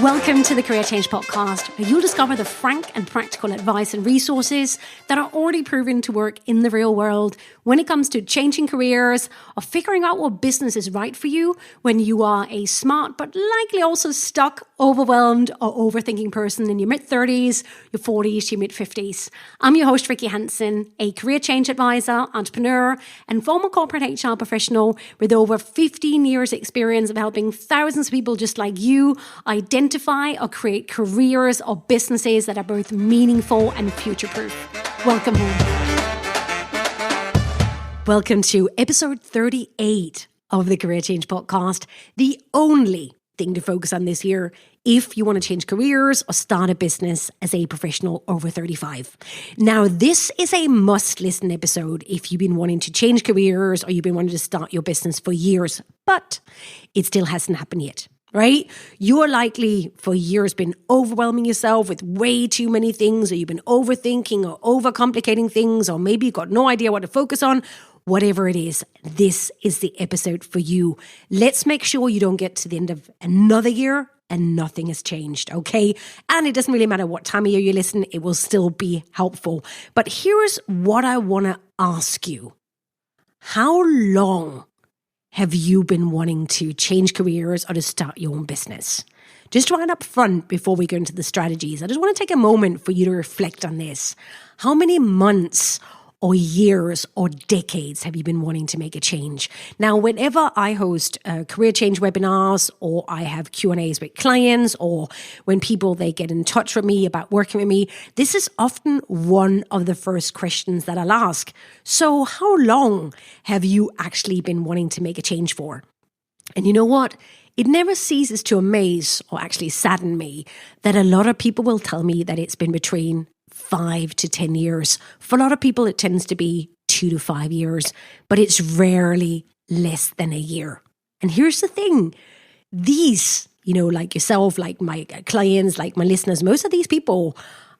Welcome to the Career Change Podcast, where you'll discover the frank and practical advice and resources that are already proven to work in the real world when it comes to changing careers or figuring out what business is right for you when you are a smart but likely also stuck, overwhelmed or overthinking person in your mid-30s, your 40s, your mid-50s. I'm your host, Rikke Hansen, a career change advisor, entrepreneur and former corporate HR professional with over 15 years experience of helping thousands of people just like you identify or create careers or businesses that are both meaningful and future-proof. Welcome home. Welcome to episode 38 of the Career Change Podcast, the only thing to focus on this year if you want to change careers or start a business as a professional over 35. Now, this is a must-listen episode if you've been wanting to change careers or you've been wanting to start your business for years, but it still hasn't happened yet. Right? You're likely for years been overwhelming yourself with way too many things, or you've been overthinking or overcomplicating things, or maybe you've got no idea what to focus on. Whatever it is, this is the episode for you. Let's make sure you don't get to the end of another year and nothing has changed, okay? And it doesn't really matter what time of year you listen, it will still be helpful. But here's what I want to ask you. How long have you been wanting to change careers or to start your own business? Just right up front before we go into the strategies, I just want to take a moment for you to reflect on this. How many months or years or decades have you been wanting to make a change? Now, whenever I host career change webinars or I have Q&As with clients or when people, they get in touch with me about working with me, this is often one of the first questions that I'll ask. So how long have you actually been wanting to make a change for? And you know what? It never ceases to amaze or actually sadden me that a lot of people will tell me that it's been between 5 to 10 years. For a lot of people, it tends to be 2 to 5 years, but it's rarely less than a year. And here's the thing. These, like yourself, like my clients, like my listeners, most of these people,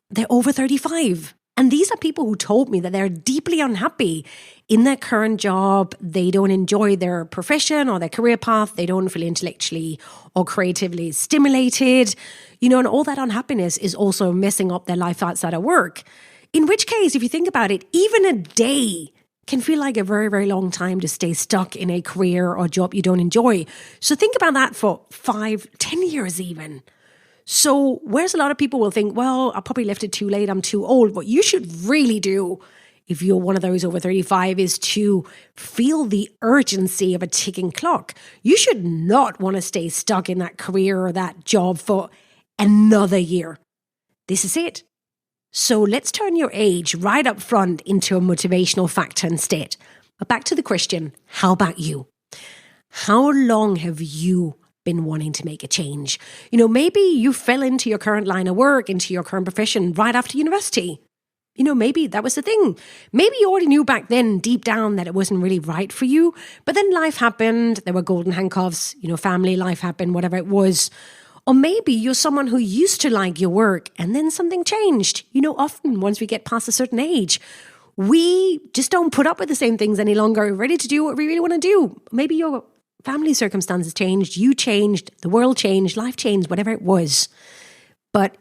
they're over 35. And these are people who told me that they're deeply unhappy in their current job. They don't enjoy their profession or their career path. They don't feel intellectually or creatively stimulated, and all that unhappiness is also messing up their life outside of work. In which case, if you think about it, even a day can feel like a very, very long time to stay stuck in a career or job you don't enjoy. So think about that for 5, 10 years even. So whereas a lot of people will think, well, I probably left it too late, I'm too old. What you should really do if you're one of those over 35 is to feel the urgency of a ticking clock. You should not want to stay stuck in that career or that job for another year. This is it. So let's turn your age right up front into a motivational factor instead. But back to the question, how about you? How long have you been wanting to make a change? Maybe you fell into your current line of work, into your current profession right after university. Maybe that was the thing. Maybe you already knew back then deep down that it wasn't really right for you, but then life happened, there were golden handcuffs, family life happened, whatever it was. Or maybe you're someone who used to like your work and then something changed. Often once we get past a certain age, we just don't put up with the same things any longer. We're ready to do what we really want to do. Maybe your family circumstances changed, you changed, the world changed, life changed, whatever it was. But,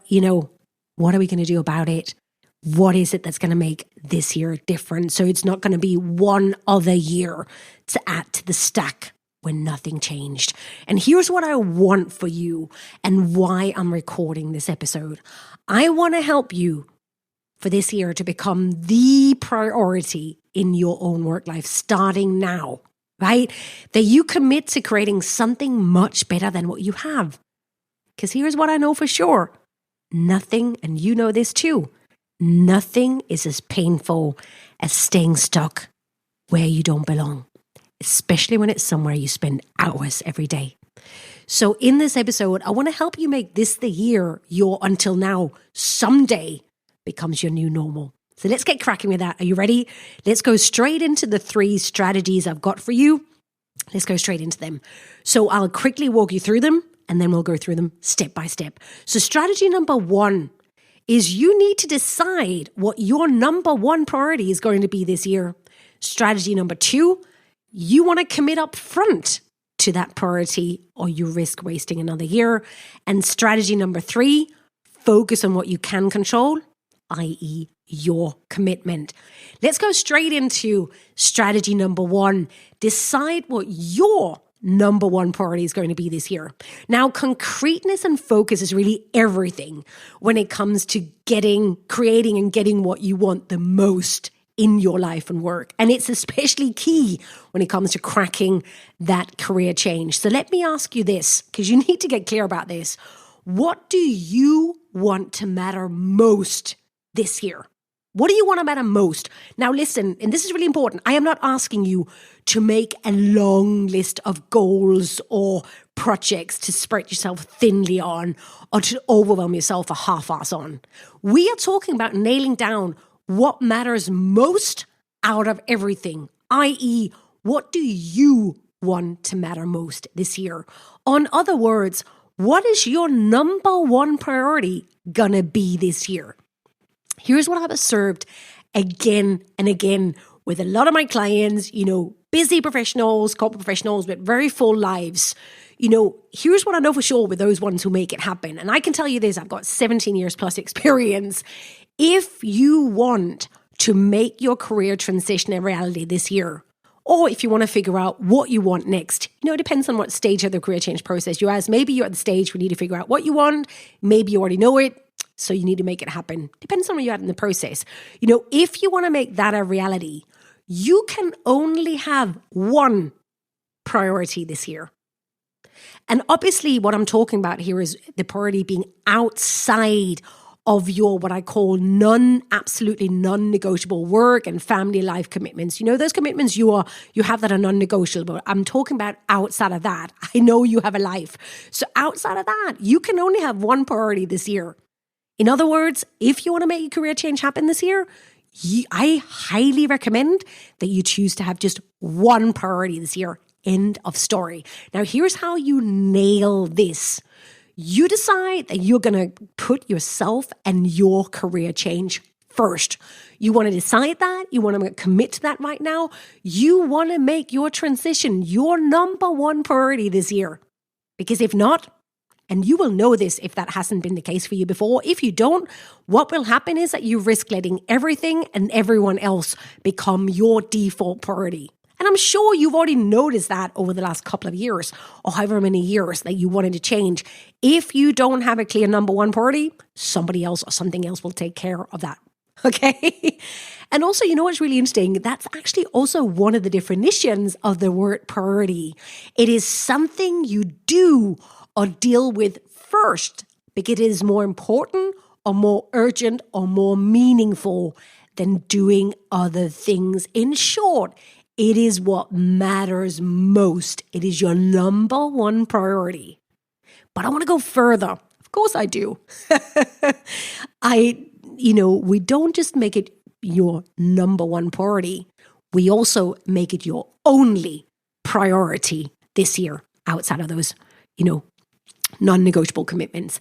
what are we going to do about it? What is it that's going to make this year different? So it's not going to be one other year to add to the stack when nothing changed. And here's what I want for you and why I'm recording this episode. I want to help you for this year to become the priority in your own work life starting now. Right? That you commit to creating something much better than what you have. Because here's what I know for sure. Nothing, and you know this too, nothing is as painful as staying stuck where you don't belong, especially when it's somewhere you spend hours every day. So in this episode, I want to help you make this the year your until now someday becomes your new normal. So let's get cracking with that. Are you ready? Let's go straight into the 3 strategies I've got for you. Let's go straight into them. So I'll quickly walk you through them and then we'll go through them step by step. So strategy number 1 is you need to decide what your number 1 priority is going to be this year. Strategy number 2, you want to commit up front to that priority or you risk wasting another year. And strategy number 3, focus on what you can control, i.e. your commitment. Let's go straight into strategy number 1. Decide what your number 1 priority is going to be this year. Now, concreteness and focus is really everything when it comes to creating and getting what you want the most in your life and work. And it's especially key when it comes to cracking that career change. So let me ask you this, because you need to get clear about this. What do you want to matter most this year? What do you want to matter most? Now listen, and this is really important. I am not asking you to make a long list of goals or projects to spread yourself thinly on or to overwhelm yourself a half-ass on. We are talking about nailing down what matters most out of everything, i.e., what do you want to matter most this year? In other words, what is your number 1 priority gonna be this year? Here's what I've observed again and again with a lot of my clients, busy professionals, corporate professionals with very full lives. Here's what I know for sure with those ones who make it happen. And I can tell you this, I've got 17 years plus experience. If you want to make your career transition a reality this year, or if you want to figure out what you want next, it depends on what stage of the career change process you're at. Maybe you're at the stage where you need to figure out what you want. Maybe you already know it, so you need to make it happen. Depends on where you're at in the process. If you want to make that a reality, you can only have 1 priority this year. And obviously what I'm talking about here is the priority being outside of your, what I call absolutely non-negotiable work and family life commitments. Those commitments you have that are non-negotiable. I'm talking about outside of that. I know you have a life. So outside of that, you can only have 1 priority this year. In other words, if you want to make your career change happen this year, I highly recommend that you choose to have just 1 priority this year. End of story. Now, here's how you nail this. You decide that you're going to put yourself and your career change first. You want to decide that. You want to commit to that right now. You want to make your transition your number 1 priority this year. Because if not, and you will know this if that hasn't been the case for you before, if you don't, what will happen is that you risk letting everything and everyone else become your default priority. And I'm sure you've already noticed that over the last couple of years or however many years that you wanted to change. If you don't have a clear number 1 priority, somebody else or something else will take care of that. Okay? And also, what's really interesting? That's actually also one of the definitions of the word priority. It is something you do or deal with first because it is more important or more urgent or more meaningful than doing other things. In short, it is what matters most. It is your number 1 priority. But I want to go further. Of course I do. We don't just make it your number 1 priority. We also make it your only priority this year outside of those, non-negotiable commitments.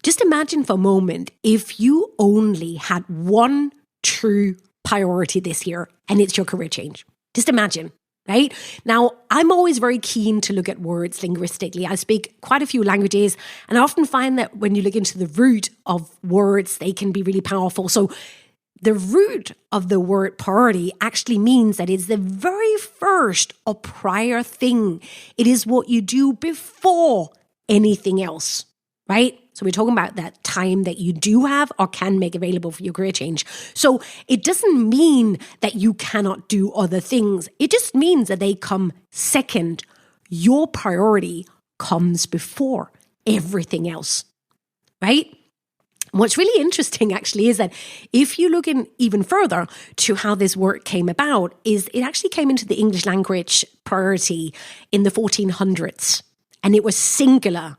Just imagine for a moment if you only had 1 true priority this year and it's your career change. Just imagine, right? Now, I'm always very keen to look at words linguistically. I speak quite a few languages, and I often find that when you look into the root of words, they can be really powerful. So the root of the word priority actually means that it's the very first or prior thing. It is what you do before anything else, right? So we're talking about that time that you do have or can make available for your career change. So it doesn't mean that you cannot do other things. It just means that they come second. Your priority comes before everything else, right? What's really interesting actually is that if you look in even further to how this word came about, is it actually came into the English language priority in the 1400s, and it was singular.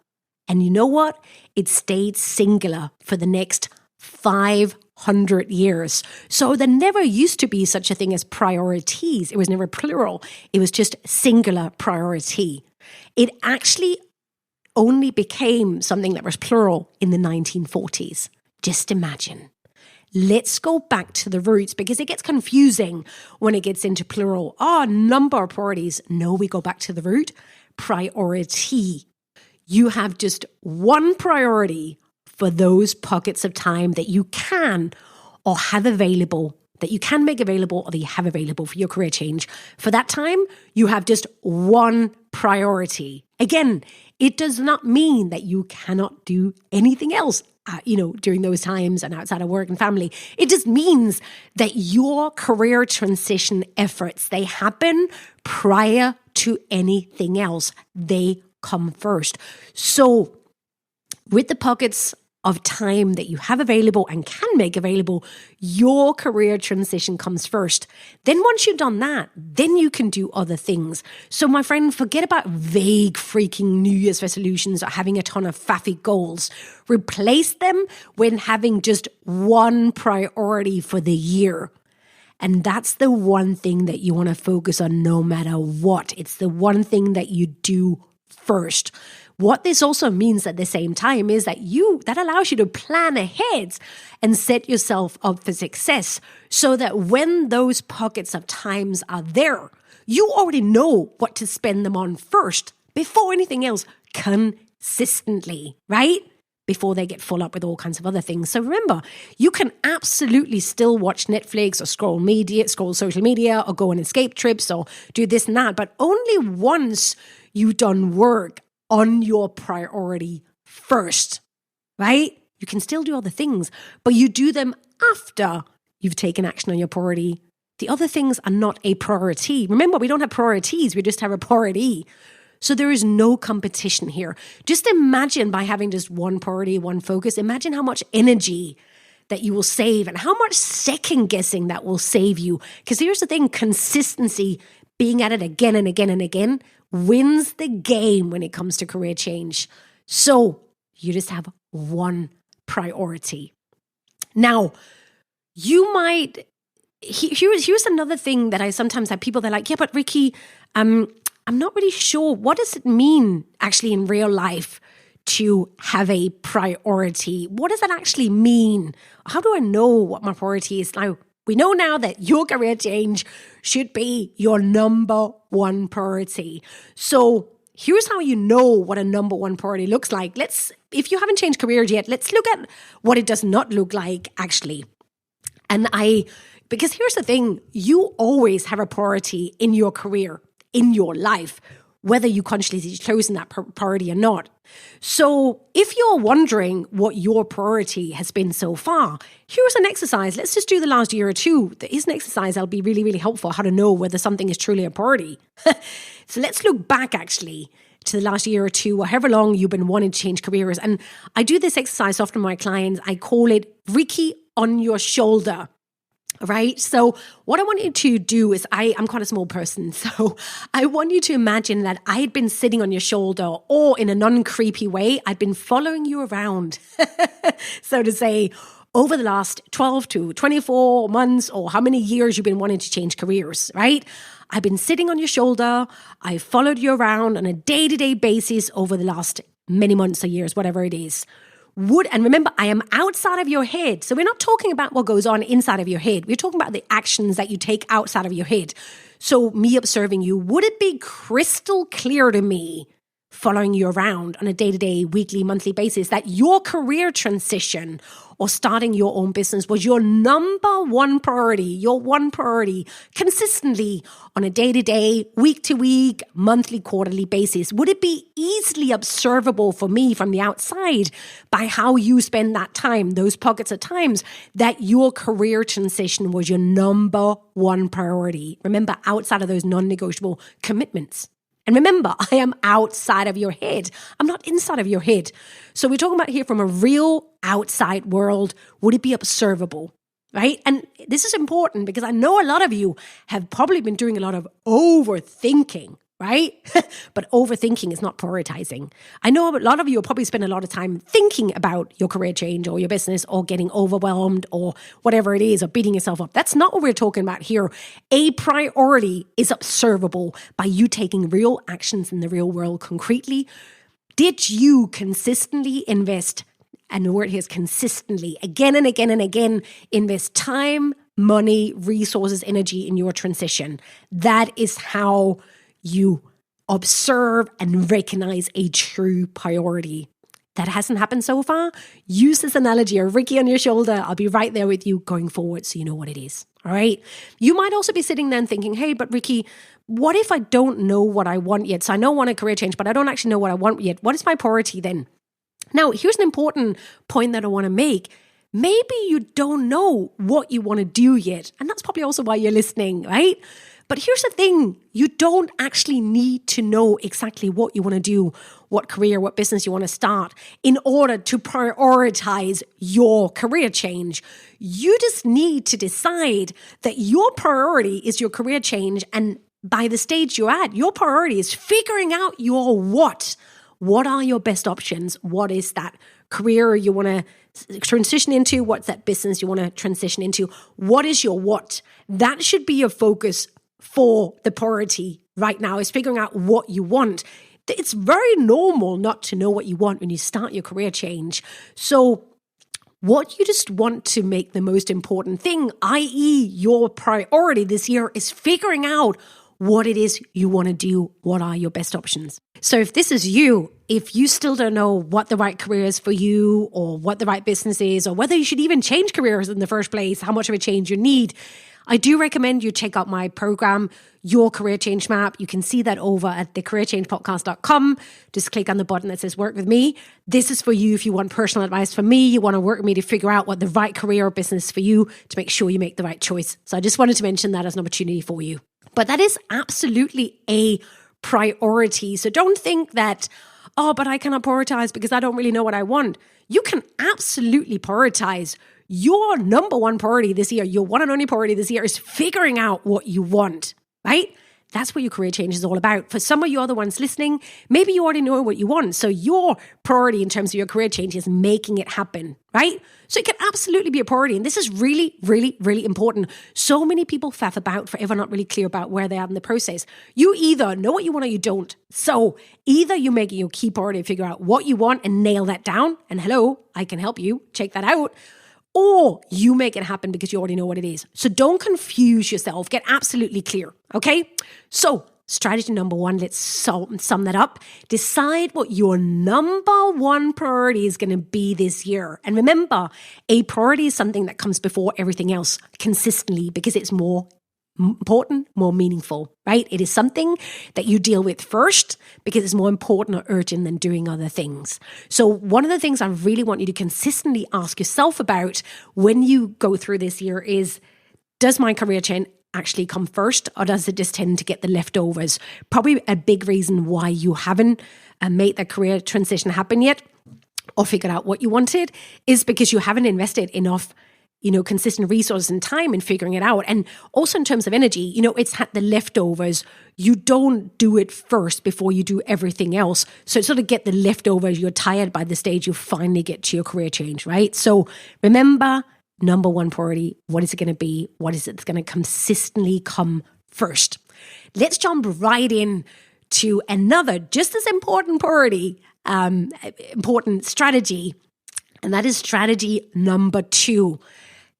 And you know what? It stayed singular for the next 500 years. So there never used to be such a thing as priorities. It was never plural. It was just singular priority. It actually only became something that was plural in the 1940s. Just imagine. Let's go back to the roots because it gets confusing when it gets into plural. Number of priorities. No, we go back to the root. priority. You have just one priority for those pockets of time that you can or have available, that you can make available or that you have available for your career change. For that time, you have just one priority. Again, it does not mean that you cannot do anything else, during those times and outside of work and family. It just means that your career transition efforts, they happen prior to anything else. They come first. So with the pockets of time that you have available and can make available, your career transition comes first. Then once you've done that, then you can do other things. So my friend, forget about vague freaking New Year's resolutions or having a ton of faffy goals. Replace them with having just one priority for the year. And that's the one thing that you want to focus on no matter what. It's the one thing that you do first. What this also means at the same time is that that allows you to plan ahead and set yourself up for success so that when those pockets of times are there, you already know what to spend them on first before anything else, consistently, right? Before they get full up with all kinds of other things. So remember, you can absolutely still watch Netflix or scroll social media or go on escape trips or do this and that, but only once you've done work on your priority first, right? You can still do other things, but you do them after you've taken action on your priority. The other things are not a priority. Remember, we don't have priorities. We just have a priority. So there is no competition here. Just imagine by having just one priority, one focus, imagine how much energy that you will save and how much second guessing that will save you. Because here's the thing, consistency, being at it again and again and again, wins the game when it comes to career change. So you just have one priority. Now, you might, here's another thing that I sometimes have people that are like, yeah, but Rikke, I'm not really sure. What does it mean actually in real life to have a priority? What does that actually mean? How do I know what my priority is? Now, we know now that your career change should be your number one priority. So here's how you know what a number one priority looks like. If you haven't changed careers yet, let's look at what it does not look like actually. Because here's the thing, you always have a priority in your career, in your life, whether you consciously chosen that priority or not. So if you're wondering what your priority has been so far, here's an exercise. Let's just do the last year or two. There is an exercise that'll be really, really helpful, how to know whether something is truly a priority. So let's look back actually to the last year or two, or however long you've been wanting to change careers. And I do this exercise often with my clients. I call it Rikke on your shoulder. Right? So what I want you to do is I'm quite a small person. So I want you to imagine that I had been sitting on your shoulder, or in a non-creepy way, I'd been following you around, so to say, over the last 12 to 24 months, or how many years you've been wanting to change careers, right? I've been sitting on your shoulder. I followed you around on a day-to-day basis over the last many months or years, whatever it is. And remember, I am outside of your head. So we're not talking about what goes on inside of your head. We're talking about the actions that you take outside of your head. So me observing you, would it be crystal clear to me, following you around on a day-to-day, weekly, monthly basis, that your career transition or starting your own business was your number one priority, consistently on a day-to-day, week-to-week, monthly, quarterly basis? Would it be easily observable for me from the outside by how you spend that time, those pockets of times, that your career transition was your number one priority? Remember, outside of those non-negotiable commitments. And remember, I am outside of your head. I'm not inside of your head. So we're talking about here from a real outside world. Would it be observable, right? And this is important because I know a lot of you have probably been doing a lot of overthinking, right? But overthinking is not prioritizing. I know a lot of you will probably spend a lot of time thinking about your career change or your business or getting overwhelmed or whatever it is, or beating yourself up. That's not what we're talking about here. A priority is observable by you taking real actions in the real world concretely. Did you consistently invest, and the word here is consistently, again and again and again, invest time, money, resources, energy in your transition? That is how you observe and recognize a true priority. That hasn't happened so far? Use this analogy, a Rikke on your shoulder. I'll be right there with you going forward so you know what it is. All right. You might also be sitting there and thinking, hey, but Rikke, what if I don't know what I want yet? So I know I want a career change, but I don't actually know what I want yet. What is my priority then? Now, here's an important point that I want to make. Maybe you don't know what you want to do yet. And that's probably also why you're listening, right? But here's the thing. You don't actually need to know exactly what you want to do, what career, what business you want to start in order to prioritize your career change. You just need to decide that your priority is your career change. And by the stage you're at, your priority is figuring out your what. What are your best options? What is that career you want to transition into? What's that business you want to transition into? What is your what? That should be your focus for the priority right now, is figuring out what you want. It's very normal not to know what you want when you start your career change. So what you just want to make the most important thing, i.e. your priority this year, is figuring out what it is you want to do. What are your best options? So if this is you, if you still don't know what the right career is for you or what the right business is or whether you should even change careers in the first place, how much of a change you need, I do recommend you check out my program, Your Career Change Map. You can see that over at thecareerchangepodcast.com. Just click on the button that says work with me. This is for you if you want personal advice from me. You want to work with me to figure out what the right career or business is for you to make sure you make the right choice. So I just wanted to mention that as an opportunity for you. But that is absolutely a priority. So don't think that, oh, but I cannot prioritize because I don't really know what I want. You can absolutely prioritize. Your number one priority this year, your one and only priority this year, is figuring out what you want, right? That's what your career change is all about. For some of you other ones listening, maybe you already know what you want. So your priority in terms of your career change is making it happen, right? So it can absolutely be a priority. And this is really, really, really important. So many people faff about forever not really clear about where they are in the process. You either know what you want or you don't. So either you make it your key priority, figure out what you want and nail that down. And hello, I can help you. Check that out. Or you make it happen because you already know what it is. So don't confuse yourself. Get absolutely clear, okay? So strategy number one, let's sum that up. Decide what your number one priority is going to be this year. And remember, a priority is something that comes before everything else consistently because it's more important, more meaningful, right? It is something that you deal with first because it's more important or urgent than doing other things. So one of the things I really want you to consistently ask yourself about when you go through this year is, does my career change actually come first or does it just tend to get the leftovers? Probably a big reason why you haven't made that career transition happen yet or figured out what you wanted is because you haven't invested enough consistent resources and time in figuring it out. And also in terms of energy, it's had the leftovers. You don't do it first before you do everything else. So sort of get the leftovers. You're tired by the stage you finally get to your career change, right? So remember, number one priority, what is it going to be? What is it that's going to consistently come first? Let's jump right in to another just as important priority, important strategy. And that is strategy number 2.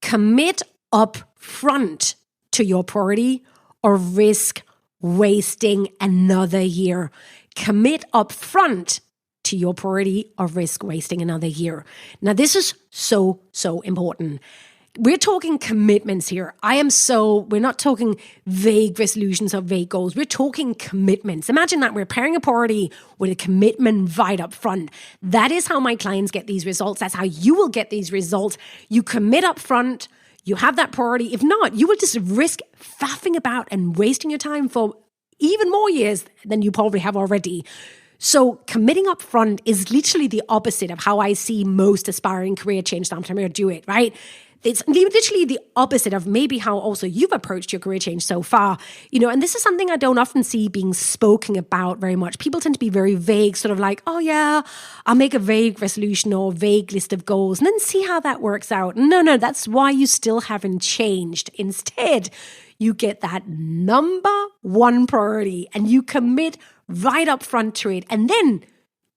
Commit up front to your priority or risk wasting another year. Commit up front to your priority or risk wasting another year. Now, this is so important. We're talking commitments here. We're not talking vague resolutions or vague goals. We're talking commitments. Imagine that we're pairing a priority with a commitment right up front. That is how my clients get these results. That's how you will get these results. You commit up front. You have that priority. If not, you will just risk faffing about and wasting your time for even more years than you probably have already. So committing up front is literally the opposite of how I see most aspiring career change entrepreneurs do it, right? It's literally the opposite of maybe how also you've approached your career change so far, and this is something I don't often see being spoken about very much. People tend to be very vague, sort of like, oh yeah, I'll make a vague resolution or vague list of goals and then see how that works out. No, that's why you still haven't changed. Instead, you get that number one priority and you commit right up front to it. And then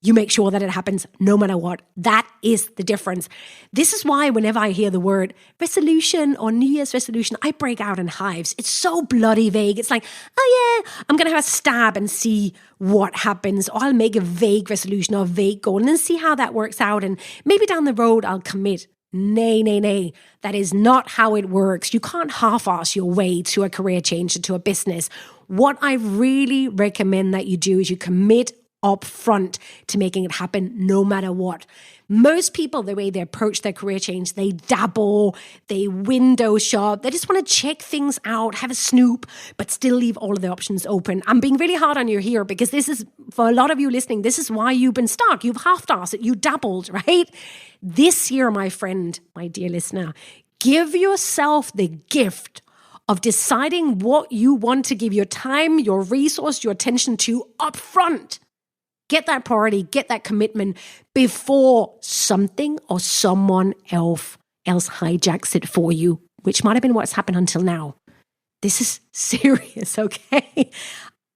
You make sure that it happens no matter what. That is the difference. This is why whenever I hear the word resolution or New Year's resolution, I break out in hives. It's so bloody vague. It's like, oh yeah, I'm going to have a stab and see what happens. Or I'll make a vague resolution or a vague goal and then see how that works out. And maybe down the road, I'll commit. Nay, nay, nay. That is not how it works. You can't half-ass your way to a career change or to a business. What I really recommend that you do is you commit up front to making it happen no matter what. Most people, the way they approach their career change, they dabble, they window shop, they just want to check things out, have a snoop, but still leave all of the options open. I'm being really hard on you here because this is, for a lot of you listening, this is why you've been stuck. You've half-assed it, you dabbled, right? This year, my friend, my dear listener, give yourself the gift of deciding what you want to give your time, your resource, your attention to up front. Get that priority, get that commitment before something or someone else hijacks it for you, which might have been what's happened until now. This is serious, okay?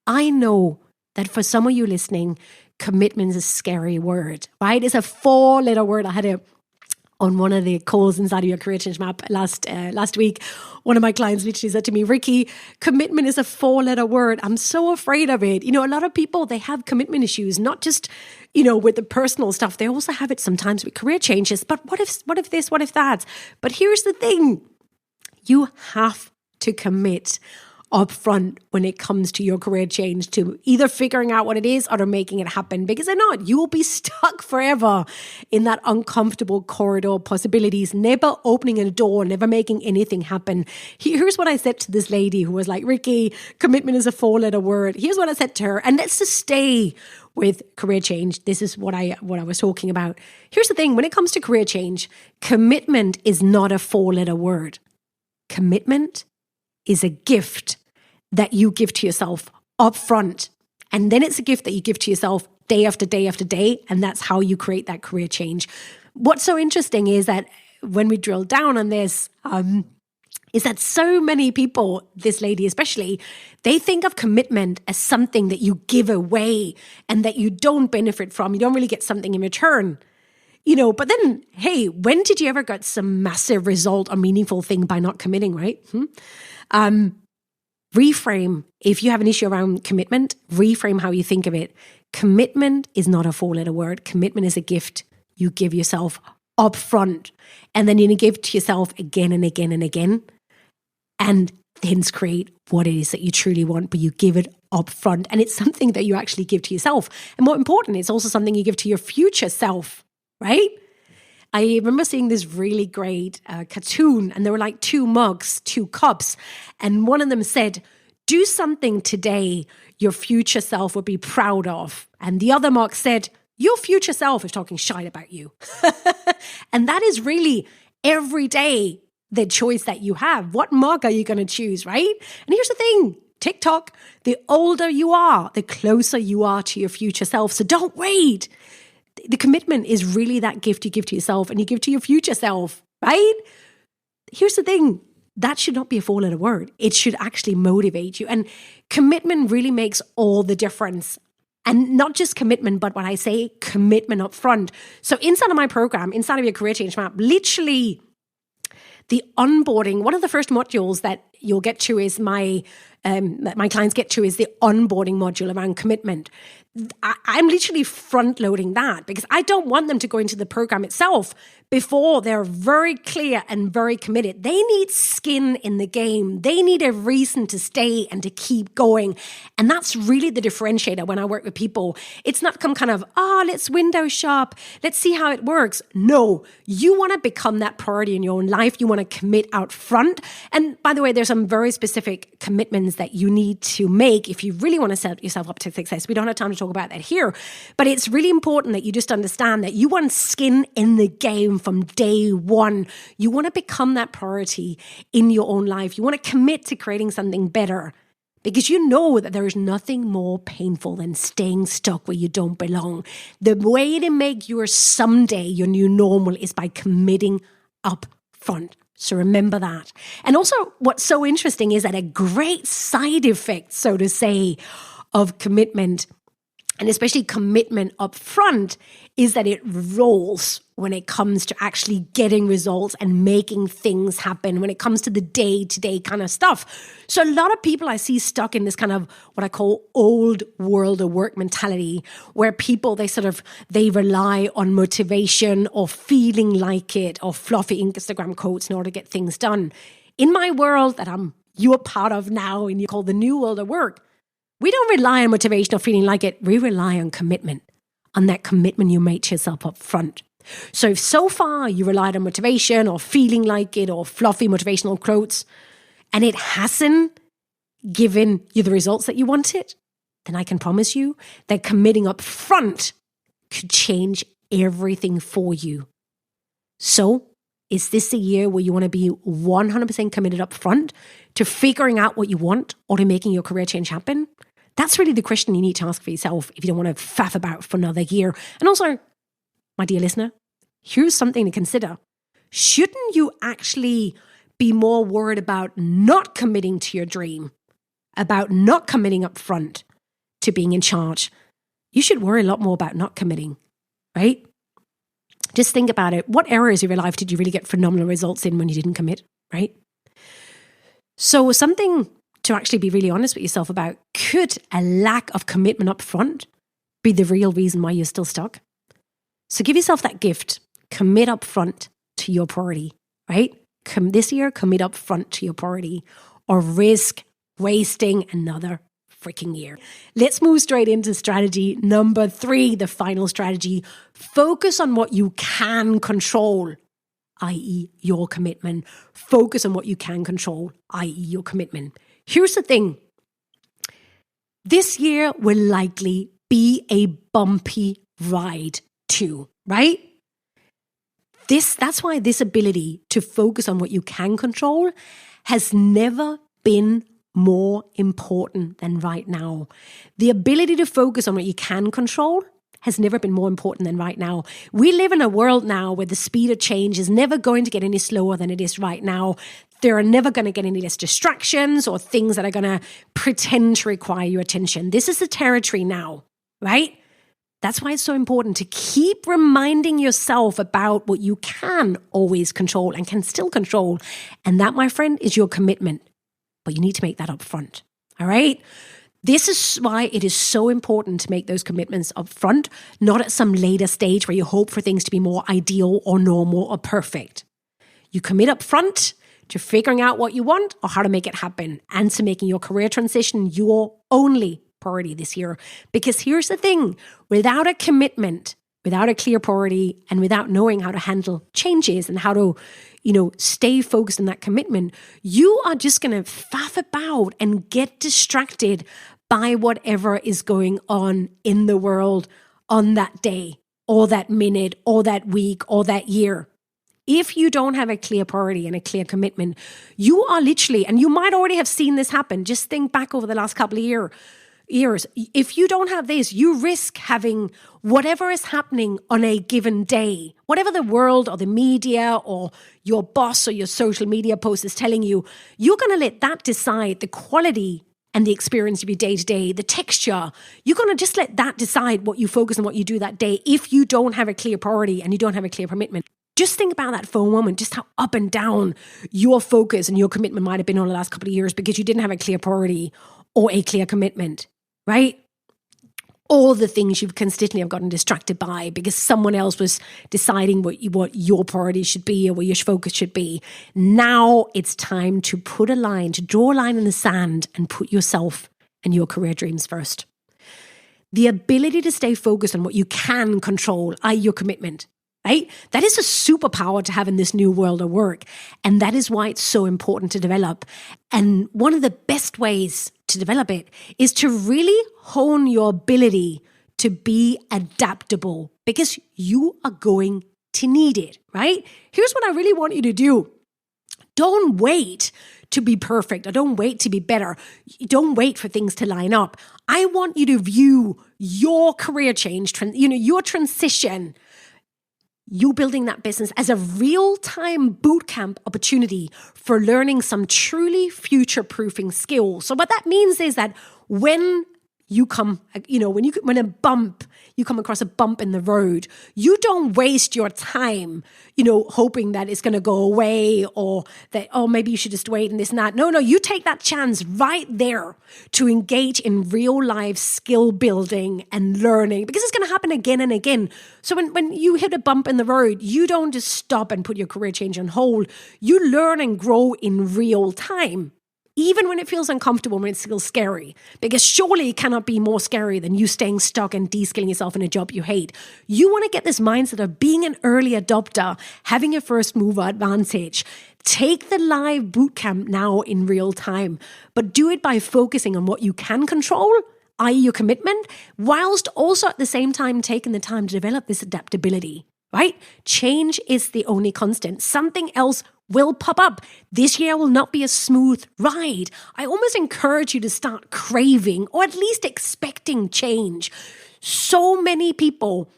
I know that for some of you listening, commitment is a scary word, right? It's a 4-letter word. I had it on one of the calls inside of your career change map last week. One of my clients literally said to me, Rikke, commitment is a 4-letter word. I'm so afraid of it. You know, a lot of people, they have commitment issues, not just, with the personal stuff. They also have it sometimes with career changes. But what if this, what if that? But here's the thing. You have to commit upfront when it comes to your career change to either figuring out what it is or to making it happen. Because if not, you will be stuck forever in that uncomfortable corridor of possibilities, never opening a door, never making anything happen. Here's what I said to this lady who was like, Rikke, commitment is a 4-letter word. Here's what I said to her. And let's just stay with career change. This is what I was talking about. Here's the thing. When it comes to career change, commitment is not a 4-letter word. Commitment is a gift that you give to yourself up front. And then it's a gift that you give to yourself day after day after day. And that's how you create that career change. What's so interesting is that when we drill down on this, is that so many people, this lady especially, they think of commitment as something that you give away and that you don't benefit from. You don't really get something in return. But then, hey, when did you ever get some massive result or meaningful thing by not committing, right? Reframe. If you have an issue around commitment, reframe how you think of it. Commitment is not a 4-letter word. Commitment is a gift you give yourself up front. And then you give to yourself again and again and again. And hence create what it is that you truly want, but you give it up front. And it's something that you actually give to yourself. And more important, it's also something you give to your future self, right? I remember seeing this really great cartoon, and there were like 2 mugs, 2 cups, and one of them said, do something today your future self would be proud of. And the other mug said, your future self is talking shite about you. And that is really every day the choice that you have. What mug are you going to choose, right? And here's the thing, TikTok, the older you are, the closer you are to your future self. So don't wait. The commitment is really that gift you give to yourself and you give to your future self, right? Here's the thing. That should not be a 4-letter word. It should actually motivate you. And commitment really makes all the difference. And not just commitment, but when I say commitment up front. So inside of my program, inside of your career change map, literally the onboarding, one of the first modules that you'll get to is my clients get to is the onboarding module around commitment. I'm literally front loading that because I don't want them to go into the program itself before they're very clear and very committed. They need skin in the game. They need a reason to stay and to keep going. And that's really the differentiator when I work with people. It's not some kind of, let's window shop. Let's see how it works. No, you want to become that priority in your own life. You want to commit out front. And by the way, there's some very specific commitments that you need to make if you really want to set yourself up to success. We don't have time to talk about that here, but it's really important that you just understand that you want skin in the game from day one. You want to become that priority in your own life. You want to commit to creating something better because you know that there is nothing more painful than staying stuck where you don't belong. The way to make your someday your new normal is by committing up front. So remember that. And also what's so interesting is that a great side effect, so to say, of commitment and especially commitment up front, is that it rolls when it comes to actually getting results and making things happen, when it comes to the day-to-day kind of stuff. So a lot of people I see stuck in this kind of what I call old world of work mentality, where people, they rely on motivation or feeling like it or fluffy Instagram quotes in order to get things done. In my world that you're part of now and you call the new world of work, we don't rely on motivation or feeling like it. We rely on commitment, on that commitment you make to yourself up front. So if so far you relied on motivation or feeling like it or fluffy motivational quotes, and it hasn't given you the results that you wanted, then I can promise you that committing up front could change everything for you. So is this a year where you want to be 100% committed up front to figuring out what you want or to making your career change happen? That's really the question you need to ask for yourself if you don't want to faff about for another year. And also, my dear listener, here's something to consider. Shouldn't you actually be more worried about not committing to your dream, about not committing up front to being in charge? You should worry a lot more about not committing, right? Just think about it. What areas of your life did you really get phenomenal results in when you didn't commit, right? So something to actually be really honest with yourself about, could a lack of commitment up front be the real reason why you're still stuck? So give yourself that gift. Commit up front to your priority, right? This year, commit up front to your priority, or risk wasting another freaking year. Let's move straight into strategy number 3, the final strategy. Focus on what you can control, i.e. your commitment. Focus on what you can control, i.e. your commitment. Here's the thing. This year will likely be a bumpy ride too, right? That's why this ability to focus on what you can control has never been more important than right now. The ability to focus on what you can control has never been more important than right now. We live in a world now where the speed of change is never going to get any slower than it is right now. There are never going to get any less distractions or things that are going to pretend to require your attention. This is the territory now, right? That's why it's so important to keep reminding yourself about what you can always control and can still control. And that, my friend, is your commitment. But you need to make that up front, all right? This is why it is so important to make those commitments up front, not at some later stage where you hope for things to be more ideal or normal or perfect. You commit up front to figuring out what you want or how to make it happen, and to making your career transition your only priority this year. Because here's the thing, without a commitment, without a clear priority, and without knowing how to handle changes and how to, stay focused on that commitment, you are just going to faff about and get distracted by whatever is going on in the world on that day or that minute or that week or that year. If you don't have a clear priority and a clear commitment, you are literally, and you might already have seen this happen, just think back over the last couple of years. If you don't have this, you risk having whatever is happening on a given day, whatever the world or the media or your boss or your social media post is telling you, you're going to let that decide the quality and the experience of your day to day, the texture. You're going to just let that decide what you focus on, what you do that day, if you don't have a clear priority and you don't have a clear commitment. Just think about that for a moment, just how up and down your focus and your commitment might have been over the last couple of years because you didn't have a clear priority or a clear commitment, right? All the things you've consistently have gotten distracted by because someone else was deciding what your priorities should be or what your focus should be. Now it's time to draw a line in the sand and put yourself and your career dreams first. The ability to stay focused on what you can control, i.e. your commitment, right? That is a superpower to have in this new world of work. And that is why it's so important to develop. And one of the best ways to develop it is to really hone your ability to be adaptable, because you are going to need it, right? Here's what I really want you to do. Don't wait to be perfect, or don't wait to be better. Don't wait for things to line up. I want you to view your career change, your transition, you building that business as a real-time bootcamp opportunity for learning some truly future-proofing skills. So what that means is that when you come, when you come across a bump in the road, you don't waste your time, hoping that it's going to go away or that, maybe you should just wait and this and that. No, you take that chance right there to engage in real life skill building and learning, because it's going to happen again and again. So when you hit a bump in the road, you don't just stop and put your career change on hold. You learn and grow in real time. Even when it feels uncomfortable, when it feels scary, because surely it cannot be more scary than you staying stuck and de-skilling yourself in a job you hate. You want to get this mindset of being an early adopter, having a first mover advantage. Take the live bootcamp now in real time, but do it by focusing on what you can control, i.e. your commitment, whilst also at the same time taking the time to develop this adaptability, right? Change is the only constant. Something else will pop up. This year will not be a smooth ride. I almost encourage you to start craving or at least expecting change. So many people,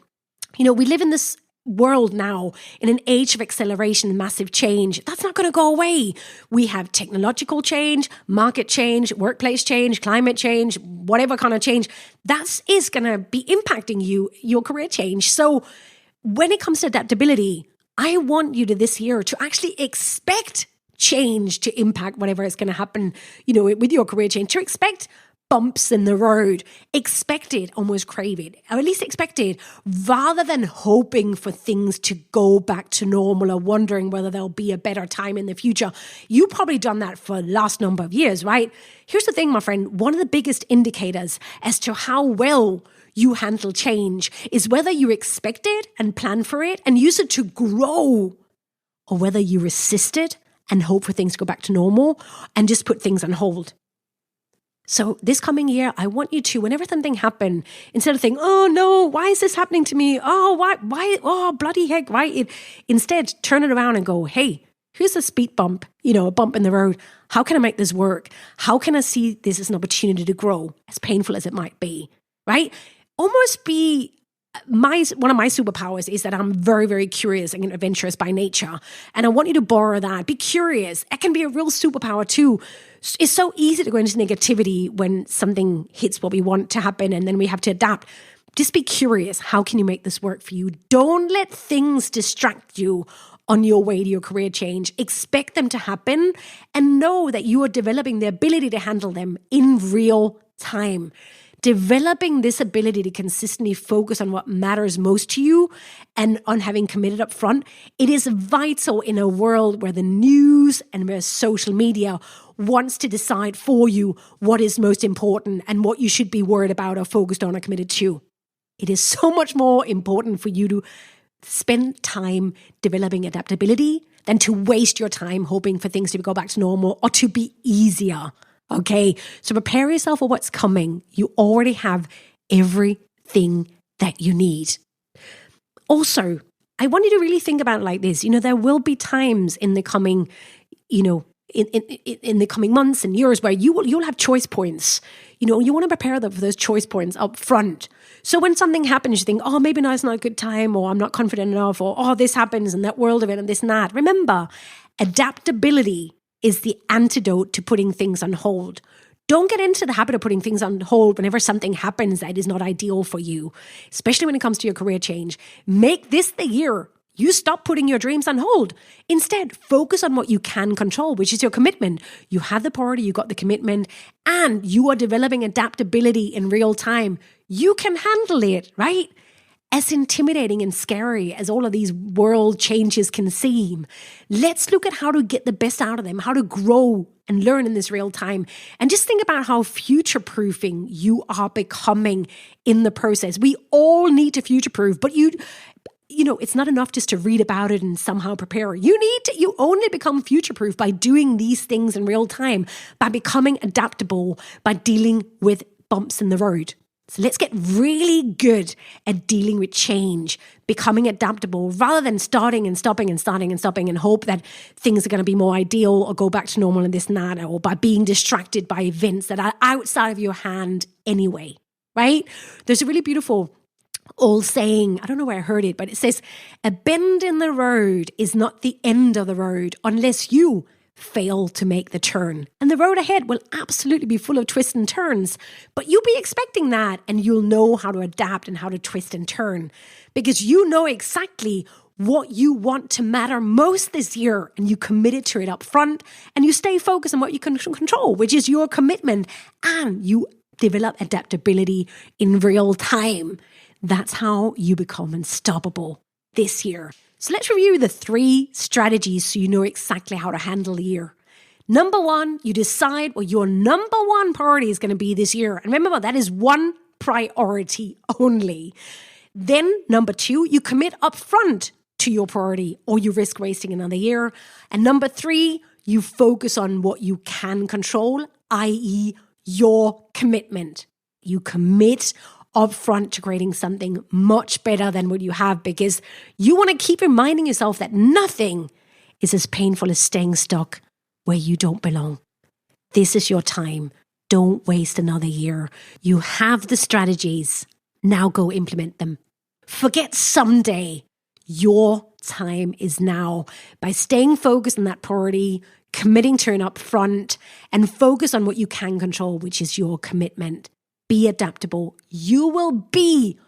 we live in this world now in an age of acceleration, massive change. That's not going to go away. We have technological change, market change, workplace change, climate change, whatever kind of change. That is going to be impacting your career change. So when it comes to adaptability, I want you to this year to actually expect change to impact whatever is going to happen, with your career change, to expect bumps in the road, expect it, almost crave it, or at least expect it, rather than hoping for things to go back to normal or wondering whether there'll be a better time in the future. You've probably done that for the last number of years, right? Here's the thing, my friend. One of the biggest indicators as to how well you handle change is whether you expect it and plan for it and use it to grow, or whether you resist it and hope for things to go back to normal and just put things on hold. So this coming year, I want you to, whenever something happens, instead of thinking, oh no, why is this happening to me? Oh, why, oh, bloody heck, right? Instead, turn it around and go, hey, here's a speed bump, a bump in the road. How can I make this work? How can I see this as an opportunity to grow, as painful as it might be, right? Almost be one of my superpowers is that I'm very, very curious and adventurous by nature. And I want you to borrow that. Be curious. It can be a real superpower too. It's so easy to go into negativity when something hits what we want to happen and then we have to adapt. Just be curious. How can you make this work for you? Don't let things distract you on your way to your career change. Expect them to happen and know that you are developing the ability to handle them in real time. Developing this ability to consistently focus on what matters most to you and on having committed up front, it is vital in a world where the news and where social media wants to decide for you what is most important and what you should be worried about or focused on or committed to. It is so much more important for you to spend time developing adaptability than to waste your time hoping for things to go back to normal or to be easier. Okay, so prepare yourself for what's coming. You already have everything that you need. Also, I want you to really think about it like this. There will be times in the coming, in the coming months and years where you'll have choice points. You want to prepare them for those choice points up front. So when something happens, you think, oh, maybe now it's not a good time, or I'm not confident enough, or oh, this happens and that world of it and this and that. Remember, adaptability is the antidote to putting things on hold. Don't get into the habit of putting things on hold whenever something happens that is not ideal for you, especially when it comes to your career change. Make this the year you stop putting your dreams on hold. Instead, focus on what you can control, which is your commitment. You have the priority, you got the commitment, and you are developing adaptability in real time. You can handle it, right? As intimidating and scary as all of these world changes can seem, let's look at how to get the best out of them, how to grow and learn in this real time. And just think about how future-proofing you are becoming in the process. We all need to future-proof, but it's not enough just to read about it and somehow prepare. You only become future-proof by doing these things in real time, by becoming adaptable, by dealing with bumps in the road. So let's get really good at dealing with change, becoming adaptable, rather than starting and stopping and starting and stopping and hope that things are going to be more ideal or go back to normal and this and that, or by being distracted by events that are outside of your hand anyway, right? There's a really beautiful old saying, I don't know where I heard it, but it says, a bend in the road is not the end of the road unless you fail to make the turn. And the road ahead will absolutely be full of twists and turns, but you'll be expecting that and you'll know how to adapt and how to twist and turn because you know exactly what you want to matter most this year and you committed to it up front and you stay focused on what you can control, which is your commitment, and you develop adaptability in real time. That's how you become unstoppable this year. So let's review the 3 strategies so you know exactly how to handle the year. Number 1, you decide what your number 1 priority is going to be this year. And remember, that is one priority only. Then number 2, you commit upfront to your priority or you risk wasting another year. And number 3, you focus on what you can control, i.e. your commitment. You commit upfront to creating something much better than what you have because you want to keep reminding yourself that nothing is as painful as staying stuck where you don't belong. This is your time. Don't waste another year. You have the strategies. Now go implement them. Forget someday. Your time is now. By staying focused on that priority, committing to it up front, and focus on what you can control, which is your commitment. Be adaptable. You will be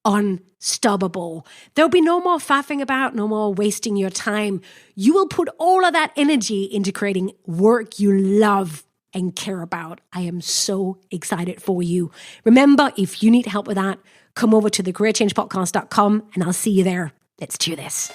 unstoppable. There'll be no more faffing about, no more wasting your time. You will put all of that energy into creating work you love and care about. I am so excited for you. Remember, if you need help with that, come over to thecareerchangepodcast.com and I'll see you there. Let's do this.